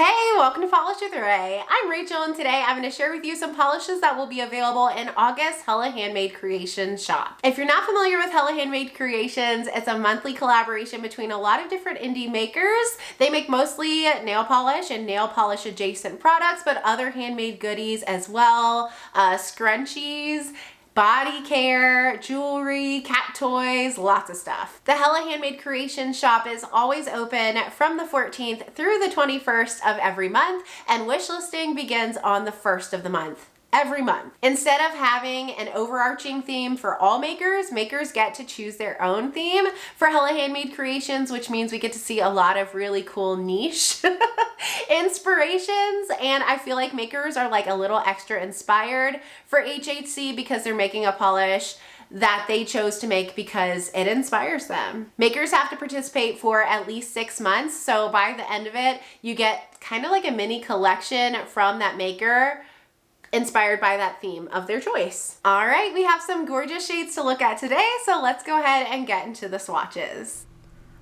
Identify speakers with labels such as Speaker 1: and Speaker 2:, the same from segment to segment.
Speaker 1: Hey, welcome to Polish with Ray. I'm Rachel and today I'm going to share with you some polishes that will be available in August Hella Handmade Creations shop. If you're not familiar with Hella Handmade Creations, it's a monthly collaboration between a lot of different indie makers. They make mostly nail polish and nail polish adjacent products, but other handmade goodies as well, scrunchies, body care, jewelry, cat toys, lots of stuff. The Hella Handmade Creations shop is always open from the 14th through the 21st of every month, and wish listing begins on the 1st of the month. Every month. Instead of having an overarching theme for all makers, makers get to choose their own theme for Hella Handmade Creations, which means we get to see a lot of really cool niche inspirations. And I feel like makers are like a little extra inspired for HHC because they're making a polish that they chose to make because it inspires them. Makers have to participate for at least 6 months. So by the end of it, you get kind of like a mini collection from that maker inspired by that theme of their choice. All right, we have some gorgeous shades to look at today, so let's go ahead and get into the swatches.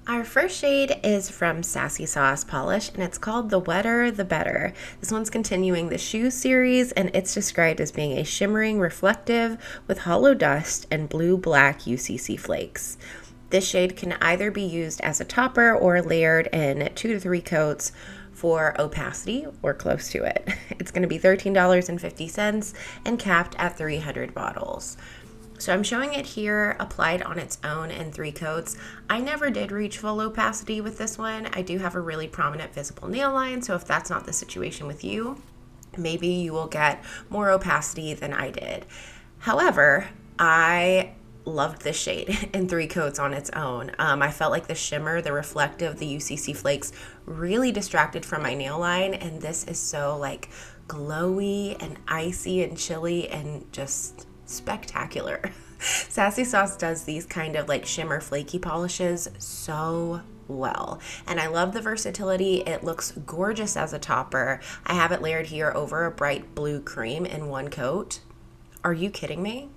Speaker 1: Our first shade is from Sassy Sauce Polish, and it's called The Wetter, The Better. This one's continuing the Shoe series, and it's described as being a shimmering reflective with hollow dust and blue-black UCC flakes. This shade can either be used as a topper or layered in 2 to 3 coats for opacity or close to it. It's going to be $13.50 and capped at 300 bottles. So I'm showing it here applied on its own in 3 coats. I never did reach full opacity with this one. I do have a really prominent visible nail line, so if that's not the situation with you, maybe you will get more opacity than I did. However, I loved this shade in 3 coats on its own. I felt like the shimmer, the reflective, the UCC flakes really distracted from my nail line, and this is so like glowy and icy and chilly and just spectacular. Sassy Sauce does these kind of like shimmer flaky polishes so well, and I love the versatility. It looks gorgeous as a topper. I have it layered here over a bright blue cream in 1 coat. Are you kidding me?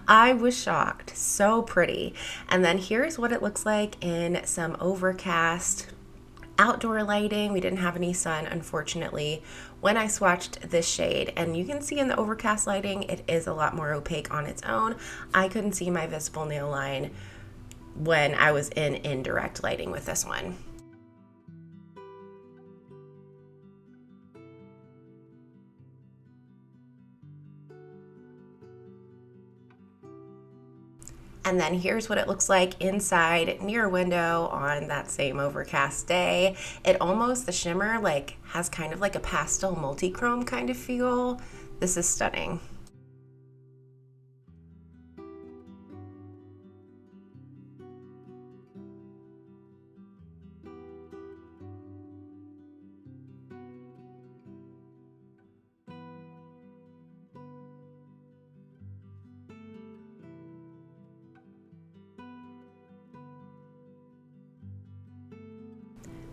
Speaker 1: I was shocked. So pretty. And then here's what it looks like in some overcast outdoor lighting. We didn't have any sun, unfortunately, when I swatched this shade. And you can see in the overcast lighting, it is a lot more opaque on its own. I couldn't see my visible nail line when I was in indirect lighting with this one. And then here's what it looks like inside near a window on that same overcast day. It almost, the shimmer like has kind of like a pastel multi-chrome kind of feel. This is stunning.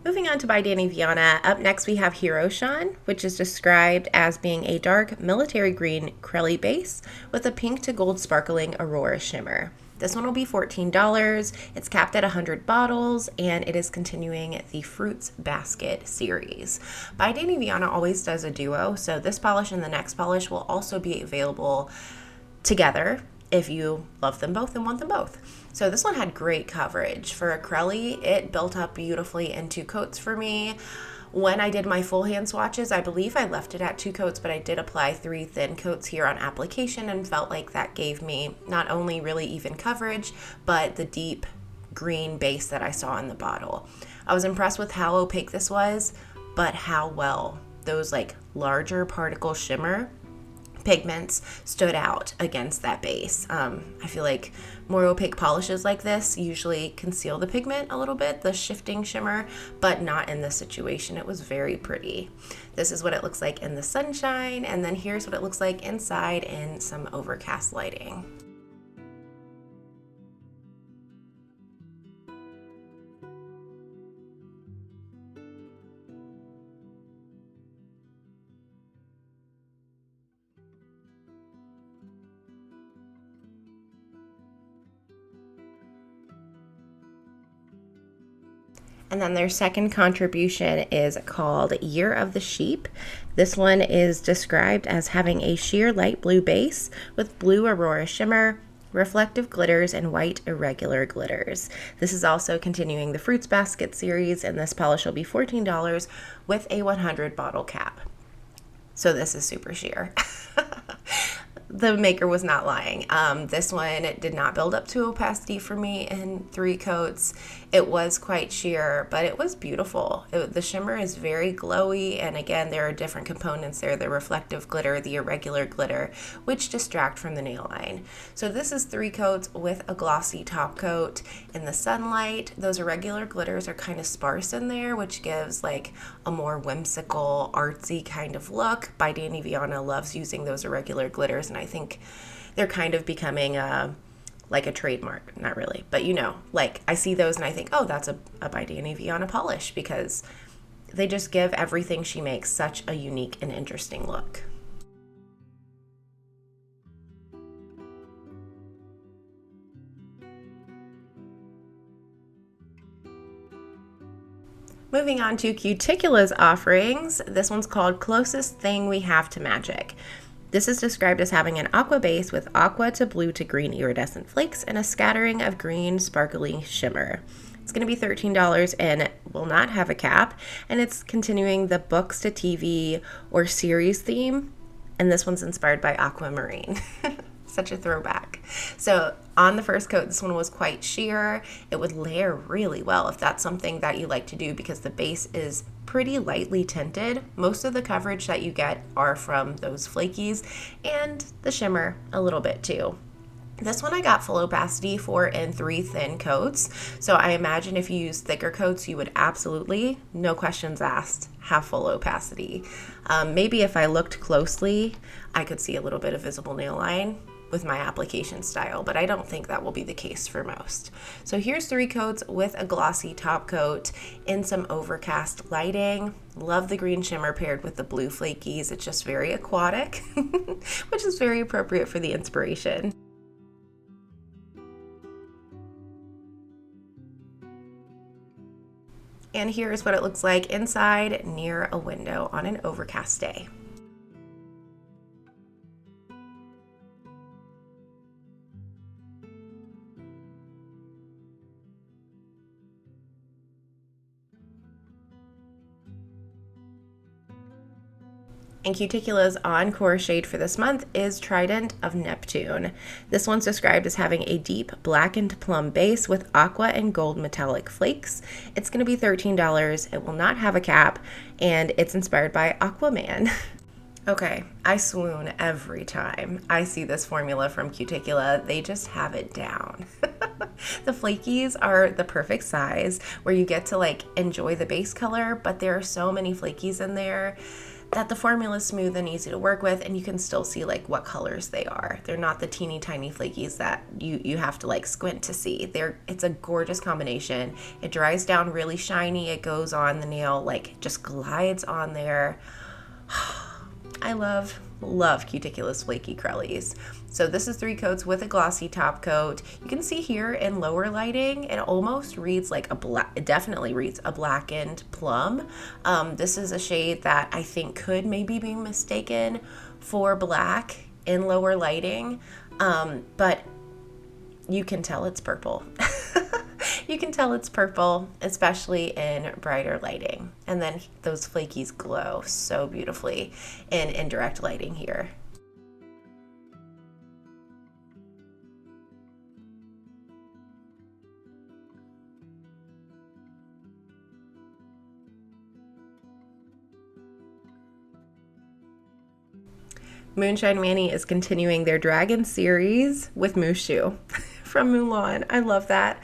Speaker 1: Moving on to by Danny Viana, up next we have Hiroshan, which is described as being a dark military green Crelly base with a pink to gold sparkling Aurora shimmer. This one will be $14. It's capped at 100 bottles, and it is continuing the Fruits Basket series. By Danny Viana always does a duo, so this polish and the next polish will also be available together if you love them both and want them both. So this one had great coverage. For a Crelly, it built up beautifully in 2 coats for me. When I did my full hand swatches, I believe I left it at 2 coats, but I did apply 3 thin coats here on application and felt like that gave me not only really even coverage, but the deep green base that I saw in the bottle. I was impressed with how opaque this was, but how well those like larger particle shimmer pigments stood out against that base. I feel like more opaque polishes like this usually conceal the pigment a little bit, the shifting shimmer, but not in this situation. It was very pretty. This is what it looks like in the sunshine, and then here's what it looks like inside in some overcast lighting. And then their second contribution is called Year of the Sheep. This one is described as having a sheer light blue base with blue aurora shimmer, reflective glitters, and white irregular glitters. This is also continuing the Fruits Basket series, and this polish will be $14 with a 100 bottle cap. So this is super sheer. The maker was not lying. This one did not build up to opacity for me in 3 coats. It was quite sheer, but it was beautiful. The shimmer is very glowy, and again, there are different components there, the reflective glitter, the irregular glitter, which distract from the nail line. So this is 3 coats with a glossy top coat. In the sunlight, those irregular glitters are kind of sparse in there, which gives like a more whimsical, artsy kind of look. By Danny Viana loves using those irregular glitters, and I think they're kind of becoming like a trademark. Not really, but you know, like I see those and I think, oh, that's a by Danny Viana polish, because they just give everything she makes such a unique and interesting look. Moving on to Cuticula's offerings, this one's called Closest Thing We Have to Magic. This is described as having an aqua base with aqua to blue to green iridescent flakes and a scattering of green sparkly shimmer. It's going to be $13 and will not have a cap, and it's continuing the books to TV or series theme, and this one's inspired by aquamarine. Such a throwback. So on the first coat, this one was quite sheer. It would layer really well if that's something that you like to do, because the base is pretty lightly tinted. Most of the coverage that you get are from those flakies, and the shimmer a little bit too. This one I got full opacity for in 3 thin coats. So I imagine if you use thicker coats, you would absolutely, no questions asked, have full opacity. Maybe if I looked closely, I could see a little bit of visible nail line with my application style, but I don't think that will be the case for most. So here's 3 coats with a glossy top coat in some overcast lighting. Love the green shimmer paired with the blue flakies. It's just very aquatic, which is very appropriate for the inspiration. And here's what it looks like inside near a window on an overcast day. And Cuticula's encore shade for this month is Trident of Neptune. This one's described as having a deep blackened plum base with aqua and gold metallic flakes. It's going to be $13. It will not have a cap, and it's inspired by Aquaman. Okay, I swoon every time I see this formula from Cuticula. They just have it down. The flakies are the perfect size where you get to like enjoy the base color, but there are so many flakies in there that the formula is smooth and easy to work with, and you can still see like what colors they are. They're not the teeny tiny flakies that you have to like squint to see. It's a gorgeous combination. It dries down really shiny. It goes on the nail, like just glides on there. I love Cuticula's flaky crellies. So this is 3 coats with a glossy top coat. You can see here in lower lighting, it almost reads like it definitely reads a blackened plum. This is a shade that I think could maybe be mistaken for black in lower lighting, but you can tell it's purple. You can tell it's purple, especially in brighter lighting. And then those flakies glow so beautifully in indirect lighting here. Moonshine Manny is continuing their Dragon series with Mushu from Mulan. I love that.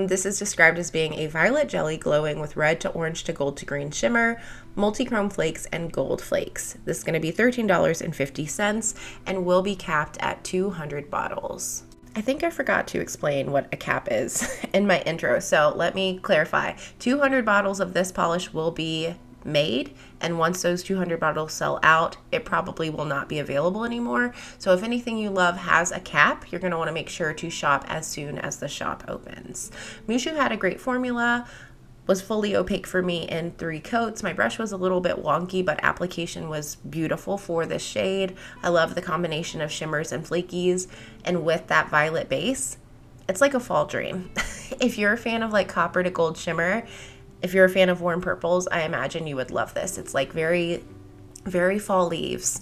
Speaker 1: This is described as being a violet jelly glowing with red to orange to gold to green shimmer, multi-chrome flakes, and gold flakes. This is going to be $13.50 and will be capped at 200 bottles. I think I forgot to explain what a cap is in my intro, so let me clarify. 200 bottles of this polish will be made, and once those 200 bottles sell out, it probably will not be available anymore. So if anything you love has a cap, you're going to want to make sure to shop as soon as the shop opens. Mushu had a great formula. was fully opaque for me in 3 coats. My brush was a little bit wonky, but application was beautiful for this shade. I love the combination of shimmers and flakies, and with that violet base, it's like a fall dream. If you're a fan of like copper to gold shimmer, if you're a fan of warm purples, I imagine you would love this. It's like very, very fall leaves.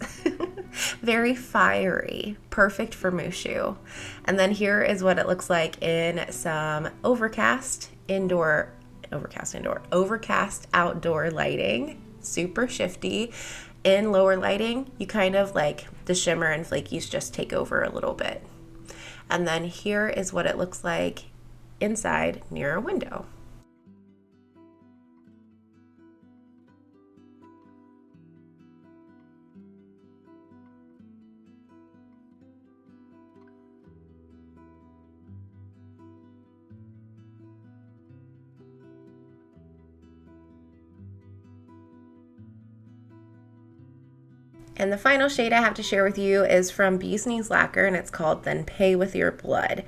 Speaker 1: Very fiery, perfect for Mushu. And then here is what it looks like in some overcast outdoor lighting. Super shifty. In lower lighting, you kind of like the shimmer and flakies just take over a little bit. And then here is what it looks like inside near a window. And the final shade I have to share with you is from Bee's Knees Lacquer, and it's called Then Pay With Your Blood.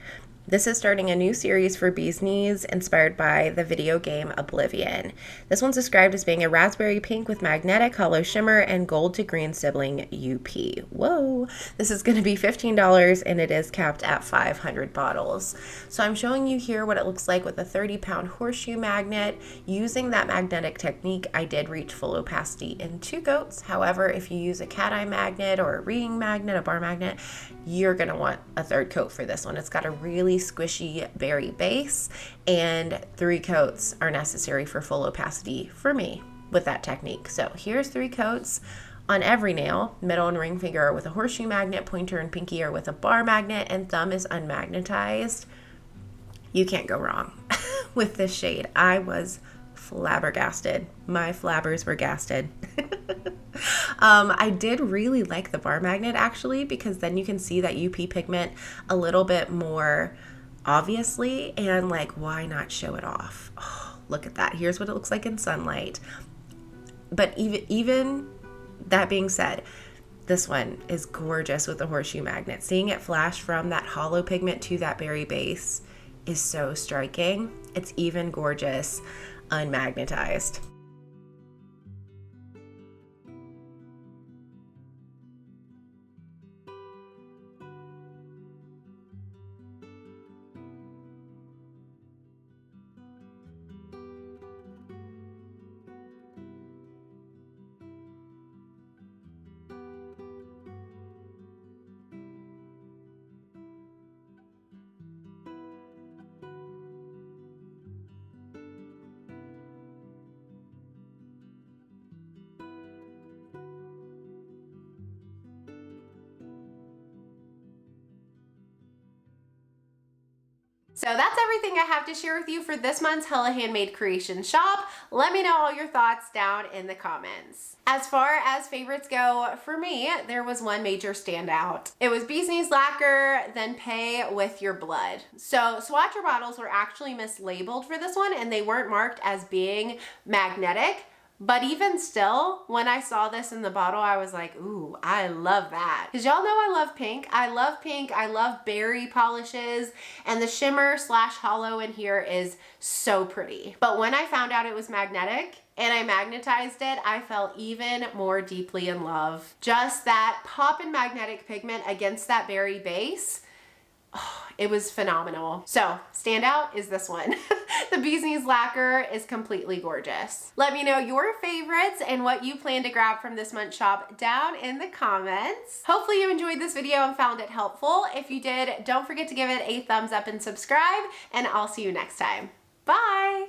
Speaker 1: This is starting a new series for Bee's Knees inspired by the video game Oblivion. This one's described as being a raspberry pink with magnetic hollow shimmer and gold to green sibling UP. Whoa! This is going to be $15 and it is capped at 500 bottles. So I'm showing you here what it looks like with a 30-pound horseshoe magnet. Using that magnetic technique, I did reach full opacity in 2 coats. However, if you use a cat eye magnet or a ring magnet, a bar magnet, you're going to want a 3rd coat for this one. It's got a really squishy berry base, and 3 coats are necessary for full opacity for me with that technique. So here's 3 coats on every nail. Middle and ring finger are with a horseshoe magnet, pointer and pinky are with a bar magnet, and thumb is unmagnetized. You can't go wrong with this shade. I was flabbergasted. My flabbers were gasted. I did really like the bar magnet actually, because then you can see that UP pigment a little bit more obviously, and like, why not show it off? Oh, look at that. Here's what it looks like in sunlight. But even that being said, this one is gorgeous with the horseshoe magnet. Seeing it flash from that hollow pigment to that berry base is so striking. It's even gorgeous unmagnetized. So that's everything I have to share with you for this month's Hella Handmade Creations shop. Let me know all your thoughts down in the comments. As far as favorites go, for me, there was one major standout. It was Bee's Knees Lacquer, Then Pay With Your Blood. So Swatcher bottles were actually mislabeled for this one, and they weren't marked as being magnetic. But even still, when I saw this in the bottle, I was like, ooh, I love that. Because y'all know I love pink. I love berry polishes, and the shimmer / hollow in here is so pretty. But when I found out it was magnetic and I magnetized it, I fell even more deeply in love. Just that pop in magnetic pigment against that berry base. Oh, it was phenomenal. So standout is this one. The Bee's Knees Lacquer is completely gorgeous. Let me know your favorites and what you plan to grab from this month's shop down in the comments. Hopefully you enjoyed this video and found it helpful. If you did, don't forget to give it a thumbs up and subscribe, and I'll see you next time. Bye.